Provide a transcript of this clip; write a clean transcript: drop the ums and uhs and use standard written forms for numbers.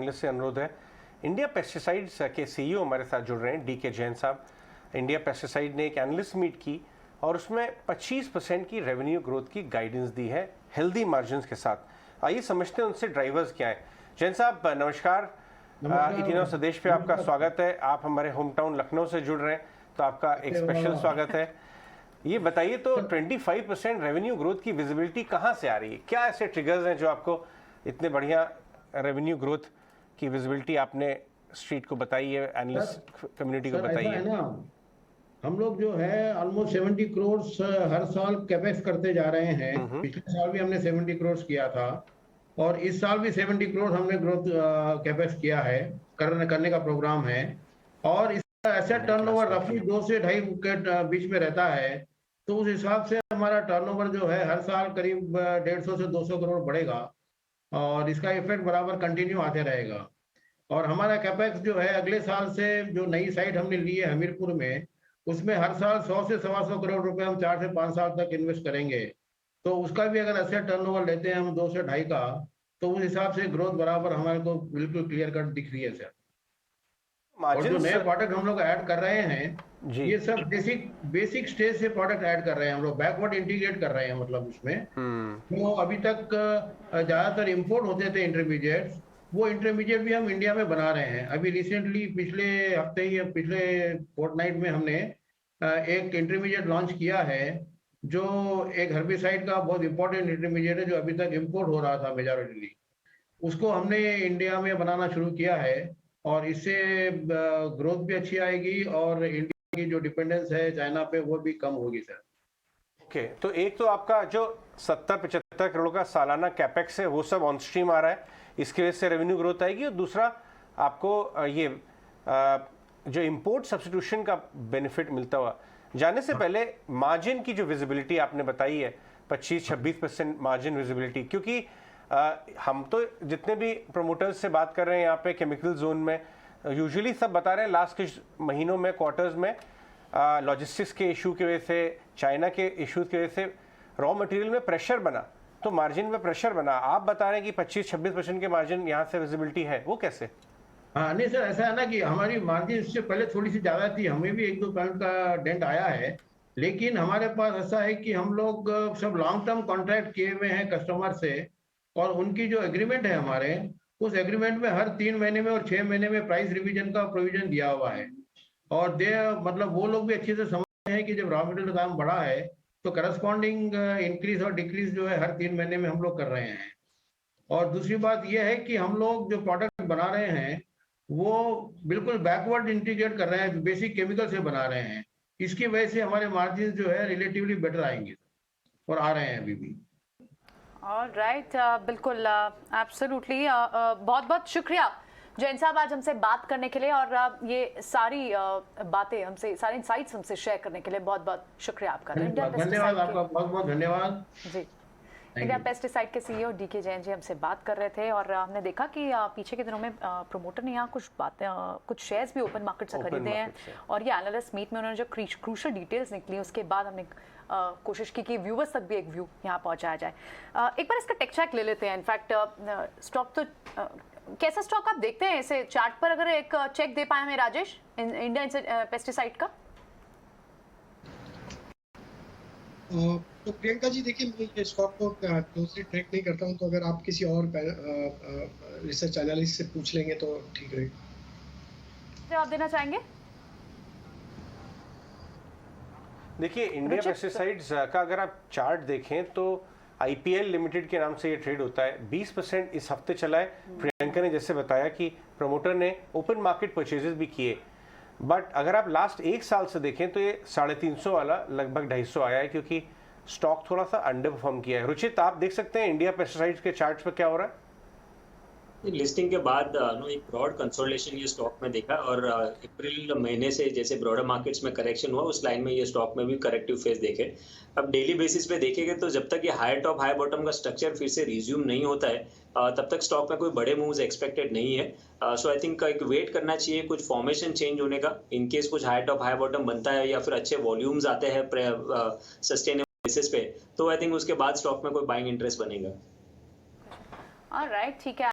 से अनुरोध है। इंडिया पेस्टिसाइड्स के सीईओ हमारे साथ जुड़ रहे हैं, डीके जैन साहब। इंडिया पेस्टिसाइड ने एक एनालिस्ट मीट की और उसमें 25% की रेवेन्यू ग्रोथ की गाइडेंस दी है हेल्दी मार्जिन्स के साथ। आइए समझते हैं उनसे ड्राइवर्स क्या हैं। जैन साहब नमस्कार। इटिनो स्वदेश पे आपका स्वागत है। आप हमारे होम टाउन लखनऊ से जुड़ रहे हैं तो आपका एक स्पेशल स्वागत है। ये बताइए तो 25% रेवेन्यू ग्रोथ की विजिबिलिटी कहाँ से आ रही है? क्या ऐसे ट्रिगर्स हैं जो आपको इतने बढ़िया रेवेन्यू ग्रोथ की विजिबिलिटी आपने स्ट्रीट को बताई है, एनालिस्ट कम्युनिटी को बताई है? ना, हम लोग जो है ऑलमोस्ट 70 करोड़ हर साल कैपेक्स करते जा रहे हैं। पिछले साल भी हमने 70 करोड़ किया था और इस साल भी 70 करोड़ हमने ग्रोथ कैपेक्स किया है, करने का प्रोग्राम है। और इसका एसेट टर्नओवर रफली 2 से 2.5 के बीच में रहता है। तो उस हिसाब से हमारा टर्नओवर जो है हर साल करीब 150 से 200 करोड़ बढ़ेगा और इसका इफेक्ट बराबर कंटिन्यू आते रहेगा। और हमारा कैपेक्स जो है अगले साल से जो नई साइट हमने ली है हमीरपुर में, उसमें हर साल 100 से 125 करोड़ रुपए हम 4 से 5 साल तक इन्वेस्ट करेंगे। तो उसका भी अगर एसेट टर्नओवर लेते हैं हम 2 से 2.5 का, तो उस हिसाब से ग्रोथ बराबर हमारे को बिल्कुल क्लियर कट दिख रही है सर। और जो नए प्रोडक्ट हम लोग ऐड कर रहे हैं ये सब बेसिक स्टेज से प्रोडक्ट ऐड कर रहे हैं हम लोग, बैकवर्ड इंटीग्रेट कर रहे हैं। मतलब उसमें तो अभी तक ज्यादातर इंपोर्ट होते थे इंटरमीडिएट्स, वो इंटरमीडिएट भी हम इंडिया में बना रहे हैं। अभी रिसेंटली पिछले हफ्ते ही पिछले फोर्टनाइट में हमने एक इंटरमीडिएट लॉन्च किया है जो एक हर्बिसाइड का बहुत इंपॉर्टेंट इंटरमीडिएट है जो अभी तक इंपोर्ट हो रहा था मेजॉरिटीली, उसको हमने इंडिया में बनाना शुरू किया है और इससे ग्रोथ भी अच्छी आएगी और इंडिया की जो डिपेंडेंस है चाइना पे वो भी कम होगी सर। ओके, तो एक तो आपका जो 70-75 करोड़ का सालाना कैपेक्स है वो सब ऑन स्ट्रीम आ रहा है, इसकी वजह से रेवेन्यू ग्रोथ आएगी। और दूसरा आपको ये जो इंपोर्ट सब्स्टिट्यूशन का बेनिफिट मिलता हुआ, जाने से पहले मार्जिन की जो विजिबिलिटी आपने बताई है 25-26% मार्जिन विजिबिलिटी, क्योंकि हम तो जितने भी प्रमोटर्स से बात कर रहे हैं यहाँ पे केमिकल जोन में, यूजुअली सब बता रहे हैं लास्ट कुछ महीनों में, क्वार्टर्स में लॉजिस्टिक्स के इशू की वजह से, चाइना के इशूज की वजह से रॉ मटेरियल में प्रेशर बना, तो मार्जिन में प्रेशर बना। आप बता रहे हैं कि 25-26% के मार्जिन यहाँ से विजिबिलिटी है, वो कैसे? हाँ नहीं सर, ऐसा है ना कि हमारी मार्जिन इससे पहले थोड़ी सी ज्यादा थी, हमें भी 1-2 पॉइंट का डेंट आया है, लेकिन हमारे पास ऐसा है कि हम लोग सब लॉन्ग टर्म कॉन्ट्रैक्ट किए हुए हैं कस्टमर से और उनकी जो एग्रीमेंट है हमारे, उस एग्रीमेंट में हर 3 महीने में और 6 महीने में प्राइस रिवीजन का प्रोविजन दिया हुआ है। और मतलब वो लोग भी अच्छे से समझते हैं कि जब रॉ मटेरियल का दाम बढ़ा है तो करस्पॉन्डिंग इंक्रीज और डिक्रीज जो है हर 3 महीने में हम लोग कर रहे हैं। और दूसरी बात यह है कि हम लोग जो प्रोडक्ट बना रहे हैं वो बिल्कुल बैकवर्ड इंटीग्रेट कर रहे हैं, बेसिक केमिकल से बना रहे हैं। इसकी वजह से हमारे मार्जिन जो है रिलेटिवली बेटर आएंगे और आ रहे हैं अभी भी। ऑलराइट, बिल्कुल, एब्सोल्युटली। बहुत बहुत शुक्रिया जैन साहब आज हमसे बात करने के लिए और ये सारी बातें हमसे, सारे इनसाइट्स हमसे शेयर करने के लिए बहुत बहुत शुक्रिया आपका। धन्यवाद आपका, बहुत बहुत धन्यवाद जी। इंडिया पेस्टिसाइड के सीईओ डीके जैन जी हमसे बात कर रहे थे और हमने देखा कि पीछे के दिनों में प्रोमोटर ने यहाँ कुछ बातें, कुछ शेयर्स भी ओपन मार्केट से खरीदे हैं और ये एनालिस्ट मीट में उन्होंने जो क्रूशियल डिटेल्स निकली उसके बाद हमने कोशिश की कि व्यूवर्स तक भी एक व्यू यहाँ पहुँचाया जाए। एक बार इसका टेक चेक ले लेते हैं। इनफैक्ट स्टॉक तो कैसा स्टॉक आप देखते हैं ऐसे चार्ट पर, अगर एक चेक दे पाए हमें राजेश इंडिया पेस्टिसाइड का? तो प्रियंका जी देखिए, मैं ये स्टॉक को क्लोजली ट्रैक नहीं करता हूँ, तो अगर आप किसी और रिसर्च एनालिस्ट से पूछ लेंगे तो ठीक रहेगा। जवाब देना चाहेंगे? देखिए, इंडिया पेस्टिसाइड्स का अगर आप चार्ट देखें तो IPL लिमिटेड के नाम से ये ट्रेड होता है। 20% इस हफ्ते चला है। प्रियंका ने जैसे बताया कि प्रमोटर ने ओपन मार्केट परचेजेस भी किए, बट अगर आप लास्ट 1 साल से देखें तो ये 350 वाला लगभग 250 आया है, क्योंकि स्टॉक थोड़ा सा अंडर परफॉर्म किया है। रुचित, आप देख सकते हैं इंडिया पेस्टिसाइड्स के चार्ट पर क्या हो रहा है? लिस्टिंग के बाद एक ब्रॉड कंसोलिडेशन ये स्टॉक में देखा और अप्रैल महीने से जैसे ब्रॉडर मार्केट्स में करेक्शन हुआ उस लाइन में ये स्टॉक में भी करेक्टिव फेज देखे। अब डेली बेसिस पे देखेंगे तो जब तक ये हाई टॉप हाई बॉटम का स्ट्रक्चर फिर से रिज्यूम नहीं होता है तब तक स्टॉक में कोई बड़े मूव्स एक्सपेक्टेड नहीं है। सो आई थिंक एक वेट करना चाहिए कुछ फॉर्मेशन चेंज होने का, इनकेस कुछ हाई टॉप हाई बॉटम बनता है या फिर अच्छे वॉल्यूम्स आते हैं सस्टेनेबल बेसिस पे, तो आई थिंक उसके बाद स्टॉक में कोई बाइंग इंटरेस्ट बनेगा। ऑलराइट, ठीक है।